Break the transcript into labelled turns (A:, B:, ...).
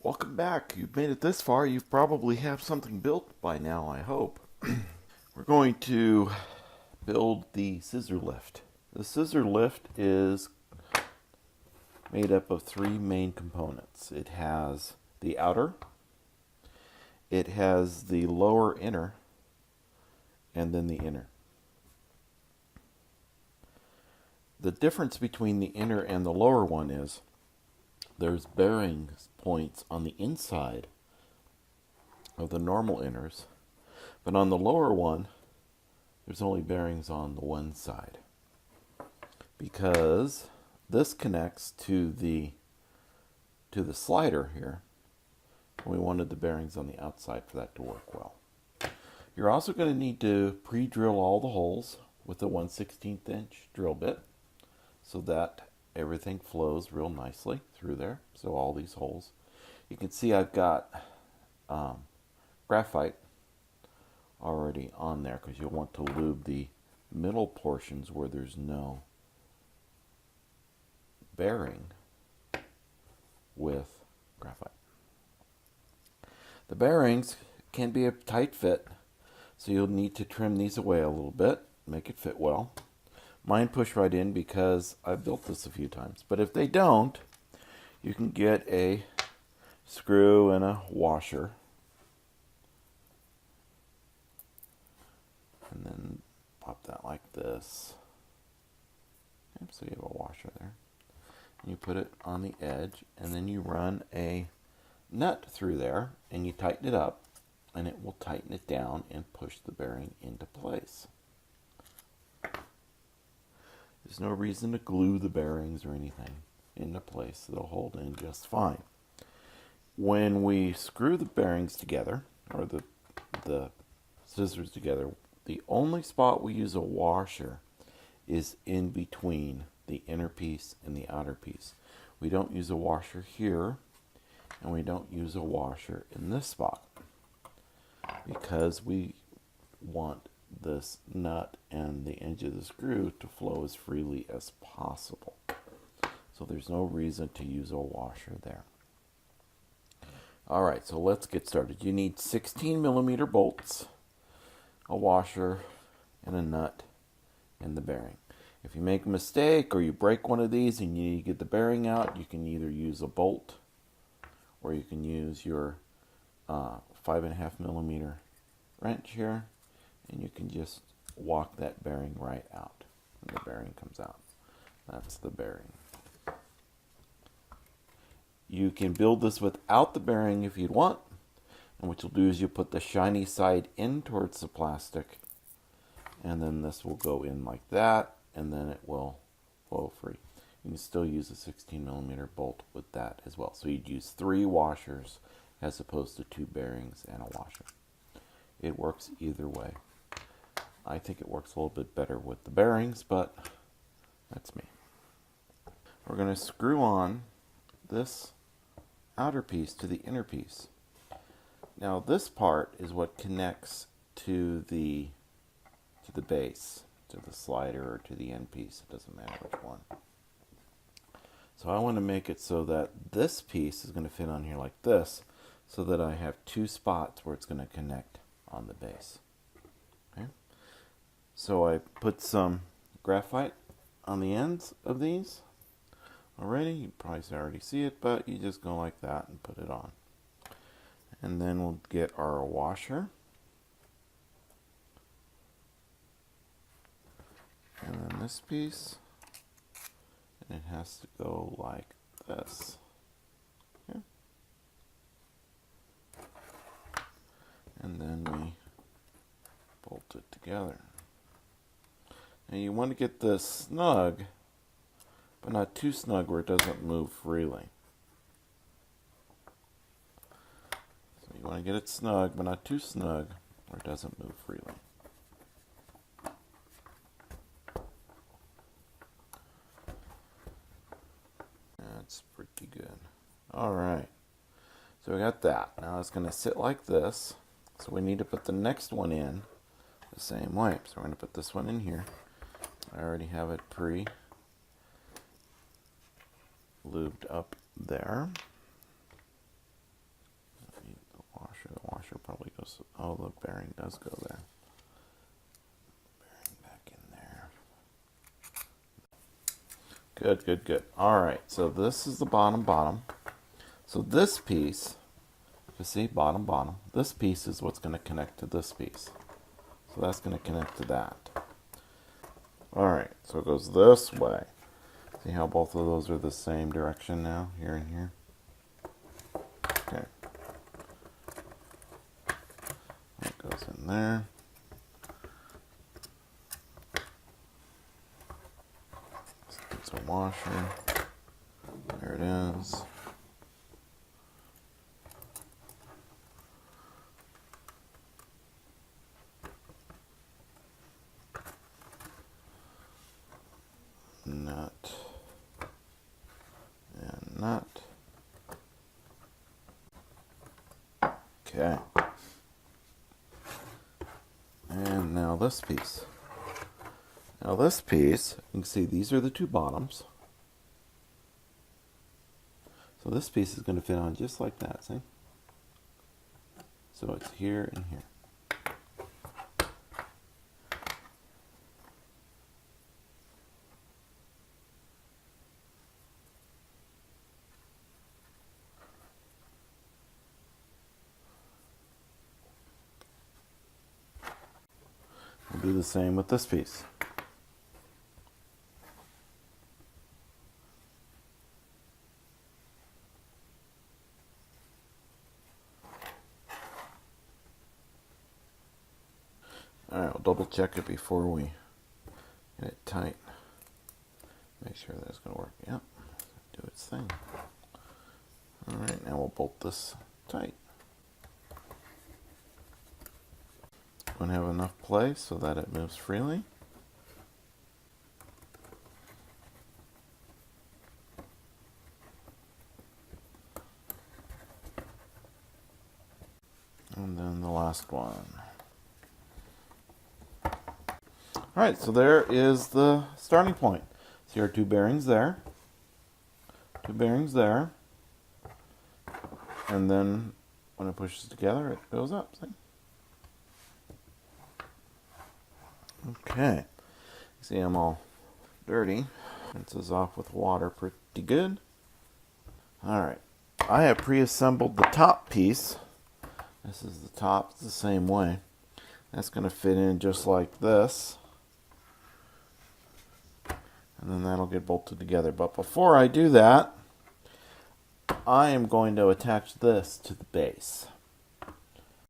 A: Welcome back. You've made it this far. You probably have something built by now, I hope. We're going to build the scissor lift. The scissor lift is made up of three main components. It has the outer, it has the lower inner, and then the inner. The difference between the inner and the lower one is there's bearing points on the inside of the normal inners, but on the lower one, there's only bearings on the one side. Because this connects to the slider here, and we wanted the bearings on the outside for that to work well. You're also going to need to pre-drill all the holes with a 1/16 inch drill bit so that everything flows real nicely through there. So all these holes. You can see I've got graphite already on there because you'll want to lube the middle portions where there's no bearing with graphite. The bearings can be a tight fit, so you'll need to trim these away a little bit, make it fit well. Mine push right in because I've built this a few times. But if they don't, you can get a screw and a washer. And then pop that like this. Okay, so you have a washer there. And you put it on the edge, and then you run a nut through there, and you tighten it up, and it will tighten it down and push the bearing into place. There's no reason to glue the bearings or anything into place. They'll hold in just fine. When we screw the bearings together, or the scissors together, the only spot we use a washer is in between the inner piece and the outer piece. We don't use a washer here, and we don't use a washer in this spot because we want this nut and the edge of the screw to flow as freely as possible. So there's no reason to use a washer there. Alright, so let's get started. You need 16mm bolts, a washer, and a nut, and the bearing. If you make a mistake or you break one of these and you need to get the bearing out, you can either use a bolt or you can use your 5.5mm wrench here, and you can just walk that bearing right out, and the bearing comes out. That's the bearing. You can build this without the bearing if you'd want, and what you'll do is you put the shiny side in towards the plastic, and then this will go in like that, and then it will flow free. You can still use a 16mm bolt with that as well. So you'd use 3 washers as opposed to 2 bearings and a washer. It works either way. I think it works a little bit better with the bearings, but that's me. We're going to screw on this outer piece to the inner piece. Now this part is what connects to the base, to the slider or to the end piece. It doesn't matter which one. So I want to make it so that this piece is going to fit on here like this, so that I have 2 spots where it's going to connect on the base. Okay. So I put some graphite on the ends of these already. You probably already see it, but you just go like that and put it on. And then we'll get our washer. And then this piece. And it has to go like this. Okay. And then we bolt it together. Now you want to get this snug, but not too snug where it doesn't move freely. So you want to get it snug, but not too snug where it doesn't move freely. That's pretty good. Alright, so we got that. Now it's going to sit like this. So we need to put the next one in the same way. So we're going to put this one in here. I already have it pre-lubed up there. goes, oh, the bearing does go there. Bearing back in there. Good, good, good. All right, so this is the bottom. So this piece, you see, bottom. This piece is what's going to connect to this piece. So that's going to connect to that. All right, so it goes this way. See how both of those are the same direction now, here and here? Okay. That goes in there. It's a washer. There it is. Nut and nut. Okay. And now this piece. Now this piece, you can see these are the two bottoms. So this piece is going to fit on just like that, see? So it's here and here. We'll do the same with this piece. Alright, we'll double check it before we get it tight. Make sure that it's going to work. Yep, do its thing. Alright, now we'll bolt this tight. Going to have enough play so that it moves freely. And then the last one. Alright, so there is the starting point. See our two bearings there. Two bearings there. And then when it pushes together, it goes up. See? Okay. See, I'm all dirty. Rinses off with water pretty good. Alright. I have pre-assembled the top piece. This is the top. It's the same way. That's going to fit in just like this. And then that'll get bolted together. But before I do that, I am going to attach this to the base.